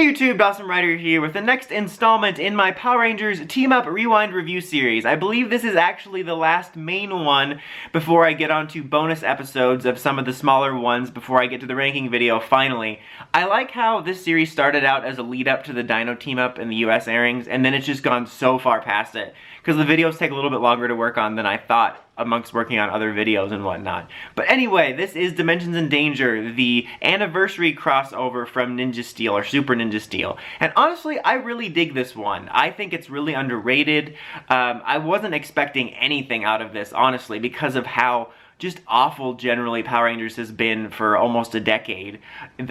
Hey YouTube, Dawson Ryder here with the next installment in my Power Rangers Team Up Rewind review series. I believe this is actually the last main one before I get onto bonus episodes of some of the smaller ones before I get to the ranking video finally. I like how this series started out as a lead up to the Dino Team Up in the US airings, and then it's just gone so far past it, because the videos take a little bit longer to work on than I thought amongst working on other videos and whatnot. But anyway, this is Dimensions in Danger, the anniversary crossover from Ninja Steel, or Super Ninja Steel. And honestly, I really dig this one. I think it's really underrated. I wasn't expecting anything out of this, honestly, because of how just awful generally Power Rangers has been for almost a decade.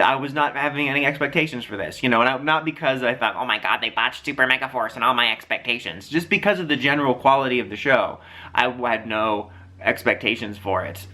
I was not having any expectations for this, you know, and not because I thought, oh my god, they botched Super Mega Force and all my expectations. Just because of the general quality of the show, I had no expectations for it.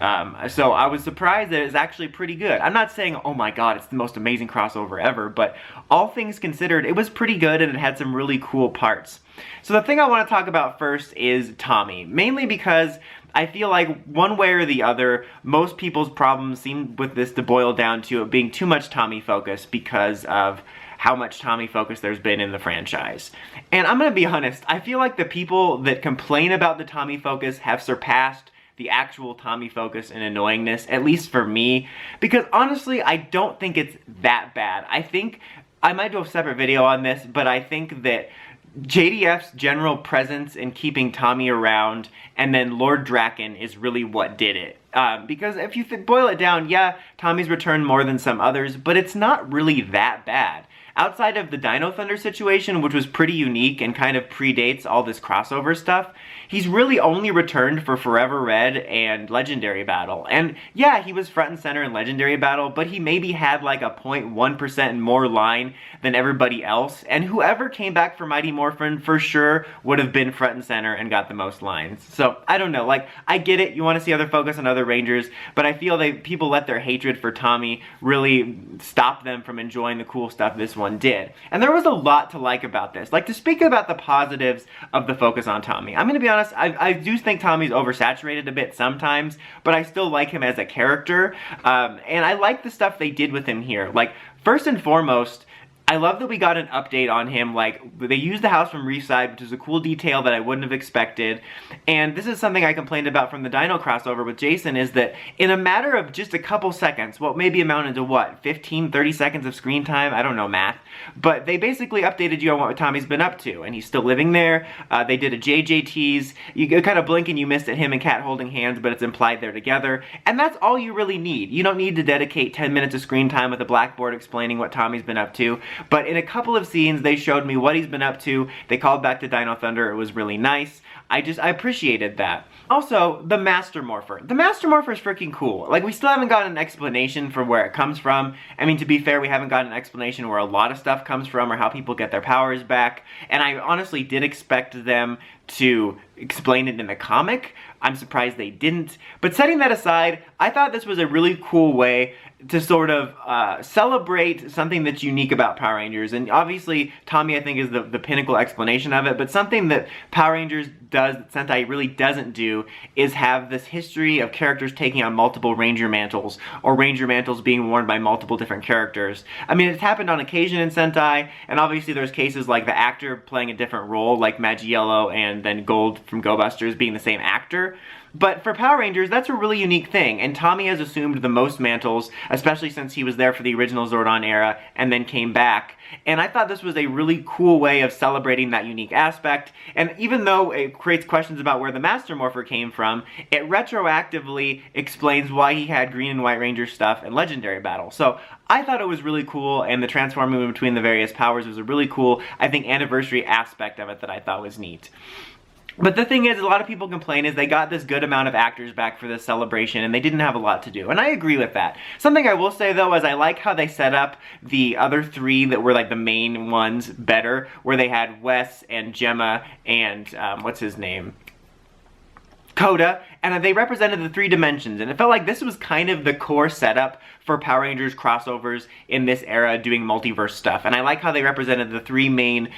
So I was surprised that it's actually pretty good. I'm not saying, oh my god, it's the most amazing crossover ever, but all things considered, it was pretty good and it had some really cool parts. So the thing I want to talk about first is Tommy, mainly because I feel like one way or the other, most people's problems seem with this to boil down to it being too much Tommy focus because of how much Tommy focus there's been in the franchise. And I'm gonna be honest, I feel like the people that complain about the Tommy focus have surpassed the actual Tommy focus and annoyingness, at least for me, because honestly, I don't think it's that bad. I think, I might do a separate video on this, but I think that JDF's general presence in keeping Tommy around and then Lord Draken is really what did it. Because if you boil it down, yeah, Tommy's returned more than some others, but it's not really that bad. Outside of the Dino Thunder situation, which was pretty unique and kind of predates all this crossover stuff, he's really only returned for Forever Red and Legendary Battle. And yeah, he was front and center in Legendary Battle, but he maybe had like a 0.1% more line than everybody else. And whoever came back for Mighty Morphin for sure would have been front and center and got the most lines. So I don't know, like, I get it, you want to see other focus on other Rangers, but I feel that people let their hatred for Tommy really stop them from enjoying the cool stuff this one did. And there was a lot to like about this. Like, to speak about the positives of the focus on Tommy, I'm gonna be honest, I do think Tommy's oversaturated a bit sometimes, but I still like him as a character, and I like the stuff they did with him here. Like, first and foremost, I love that we got an update on him. Like, they used the house from Reefside, which is a cool detail that I wouldn't have expected. And this is something I complained about from the Dino crossover with Jason, is that in a matter of just a couple seconds, well, maybe amounted to what, 15, 30 seconds of screen time? I don't know math. But they basically updated you on what Tommy's been up to, and he's still living there. They did a JJ tease. You kind of blink and you missed at him and Kat holding hands, but it's implied they're together. And that's all you really need. You don't need to dedicate 10 minutes of screen time with a blackboard explaining what Tommy's been up to. But in a couple of scenes, they showed me what he's been up to. They called back to Dino Thunder. It was really nice. I appreciated that. Also, the Master Morpher. The Master Morpher is freaking cool. Like, we still haven't gotten an explanation for where it comes from. I mean, to be fair, we haven't gotten an explanation where a lot of stuff comes from or how people get their powers back. And I honestly did expect them to explain it in the comic. I'm surprised they didn't. But setting that aside, I thought this was a really cool way to sort of celebrate something that's unique about Power Rangers. And obviously, Tommy, I think, is the pinnacle explanation of it, but something that Power Rangers does that Sentai really doesn't do is have this history of characters taking on multiple Ranger mantles, or Ranger mantles being worn by multiple different characters. I mean, it's happened on occasion in Sentai, and obviously there's cases like the actor playing a different role, like Maggiello and then Gold from Go Busters being the same actor. But for Power Rangers, that's a really unique thing, and Tommy has assumed the most mantles, especially since he was there for the original Zordon era and then came back. And I thought this was a really cool way of celebrating that unique aspect, and even though it creates questions about where the Master Morpher came from, it retroactively explains why he had Green and White Ranger stuff in Legendary Battle. So I thought it was really cool, and the transforming between the various powers was a really cool, I think, anniversary aspect of it that I thought was neat. But the thing is, a lot of people complain is they got this good amount of actors back for this celebration and they didn't have a lot to do. And I agree with that. Something I will say though is I like how they set up the other three that were like the main ones better, where they had Wes and Gemma and, what's his name? Coda, and they represented the 3 dimensions, and it felt like this was kind of the core setup for Power Rangers crossovers in this era doing multiverse stuff. And I like how they represented the 3 main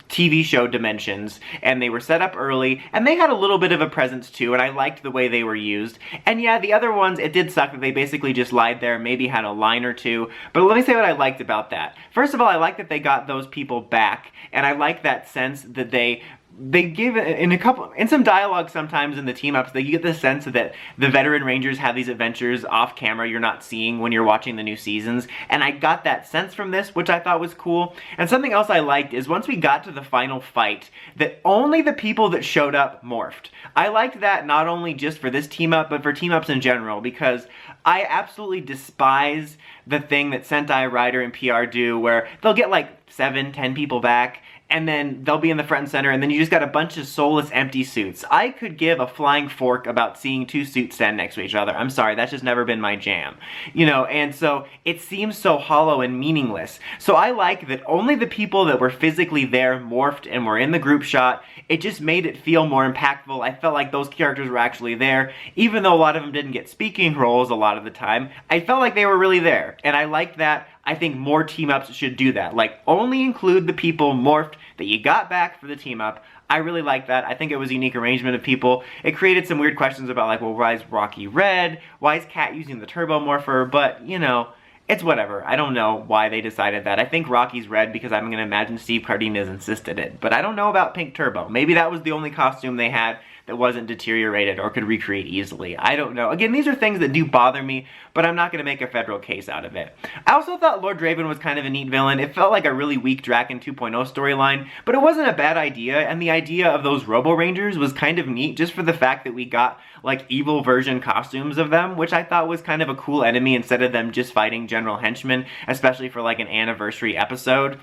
TV show dimensions, and they were set up early, and they had a little bit of a presence too, and I liked the way they were used. And yeah, the other ones, it did suck that they basically just lied there, maybe had a line or two, but let me say what I liked about that. First of all, I like that they got those people back, and I like that sense that they give in some dialogue sometimes in the team-ups, they get the sense that the veteran Rangers have these adventures off camera you're not seeing when you're watching the new seasons, and I got that sense from this, which I thought was cool. And something else I liked is once we got to the final fight, that only the people that showed up morphed. I liked that not only just for this team-up, but for team-ups in general, because I absolutely despise the thing that Sentai, Rider, and PR do, where they'll get like 7, 10 people back, and then they'll be in the front and center, and then you just got a bunch of soulless, empty suits. I could give a flying fork about seeing 2 suits stand next to each other. I'm sorry, that's just never been my jam. You know, and so it seems so hollow and meaningless. So I like that only the people that were physically there morphed and were in the group shot. It just made it feel more impactful. I felt like those characters were actually there. Even though a lot of them didn't get speaking roles a lot of the time, I felt like they were really there. And I liked that. I think more team-ups should do that. Like, only include the people morphed that you got back for the team-up. I really like that. I think it was a unique arrangement of people. It created some weird questions about, like, well, why is Rocky red? Why is Cat using the Turbo Morpher? But, you know, it's whatever. I don't know why they decided that. I think Rocky's red because I'm going to imagine Steve Cardenas insisted it. But I don't know about Pink Turbo. Maybe that was the only costume they had that wasn't deteriorated or could recreate easily. I don't know. Again, these are things that do bother me, but I'm not going to make a federal case out of it. I also thought Lord Draven was kind of a neat villain. It felt like a really weak Draken 2.0 storyline, but it wasn't a bad idea, and the idea of those Robo Rangers was kind of neat just for the fact that we got like evil version costumes of them, which I thought was kind of a cool enemy instead of them just fighting General Henchmen, especially for like an anniversary episode.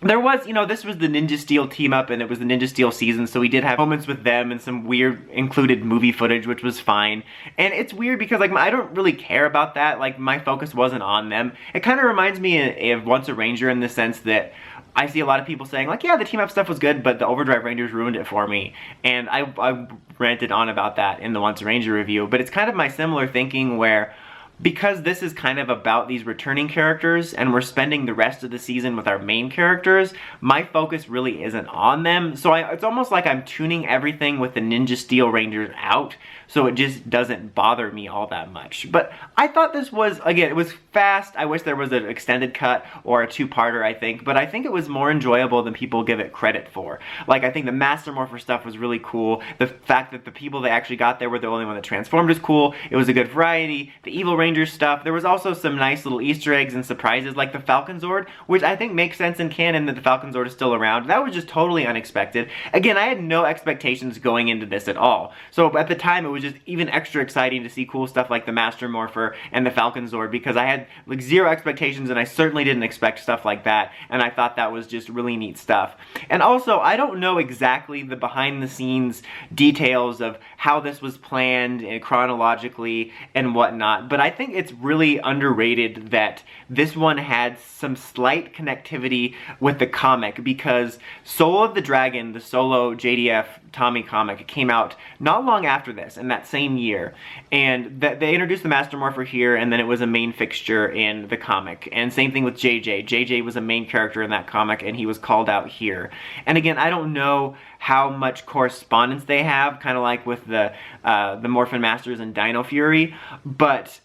There was, you know, this was the Ninja Steel team-up, and it was the Ninja Steel season, so we did have moments with them and some weird included movie footage, which was fine. And it's weird because, like, I don't really care about that. Like, my focus wasn't on them. It kind of reminds me of Once a Ranger in the sense that I see a lot of people saying, like, yeah, the team-up stuff was good, but the Overdrive Rangers ruined it for me. And I ranted on about that in the Once a Ranger review. But it's kind of my similar thinking where, because this is kind of about these returning characters and we're spending the rest of the season with our main characters, my focus really isn't on them. So it's almost like I'm tuning everything with the Ninja Steel Rangers out, so it just doesn't bother me all that much. But I thought this was, again, it was fast. I wish there was an extended cut or a 2-parter, I think, but I think it was more enjoyable than people give it credit for. Like, I think the Master Morpher stuff was really cool. The fact that the people that actually got there were the only one that transformed was cool. It was a good variety. The Evil Rangers stuff, there was also some nice little Easter eggs and surprises, like the Falcon Zord, which I think makes sense in canon that the Falcon Zord is still around. That was just totally unexpected. Again, I had no expectations going into this at all. So at the time, it was just even extra exciting to see cool stuff like the Master Morpher and the Falcon Zord, because I had like 0 expectations, and I certainly didn't expect stuff like that, and I thought that was just really neat stuff. And also, I don't know exactly the behind-the-scenes details of how this was planned chronologically and whatnot, but I think it's really underrated that this one had some slight connectivity with the comic, because Soul of the Dragon, the solo JDF Tommy comic, came out not long after this, in that same year, and they introduced the Master Morpher here, and then it was a main fixture in the comic. And same thing with JJ. JJ was a main character in that comic, and he was called out here. And again, I don't know how much correspondence they have, kind of like with the Morphin Masters and Dino Fury, but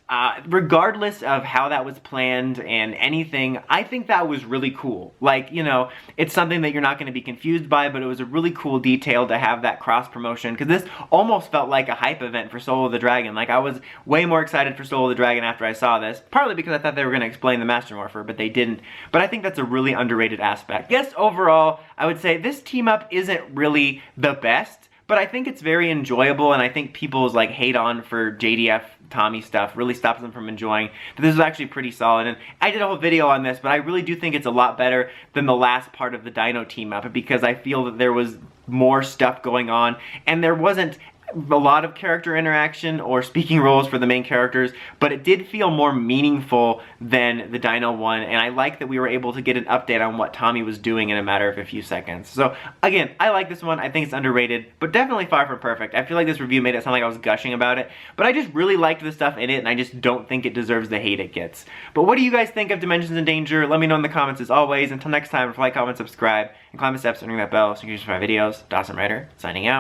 regardless of how that was planned and anything, I think that was really cool. Like, you know, it's something that you're not going to be confused by, but it was a really cool detail to have that cross promotion, because this almost felt like a hype event for Soul of the Dragon. Like, I was way more excited for Soul of the Dragon after I saw this, partly because I thought they were going to explain the Master Morpher, but they didn't. But I think that's a really underrated aspect. Yes, overall, I would say this team-up isn't really the best, but I think it's very enjoyable, and I think people's like hate on for JDF Tommy stuff really stops them from enjoying that this is actually pretty solid. And I did a whole video on this, but I really do think it's a lot better than the last part of the Dino team-up, because I feel that there was more stuff going on, and there wasn't a lot of character interaction or speaking roles for the main characters, but it did feel more meaningful than the Dino one, and I like that we were able to get an update on what Tommy was doing in a matter of a few seconds. So again, I like this one. I think it's underrated, but definitely far from perfect. I feel like this review made it sound like I was gushing about it, but I just really liked the stuff in it, and I just don't think it deserves the hate it gets. But what do you guys think of Dimensions in Danger? Let me know in the comments as always. Until next time, like, comment, subscribe, and climb the steps and ring that bell so you can see my videos. Dawson Ryder, signing out.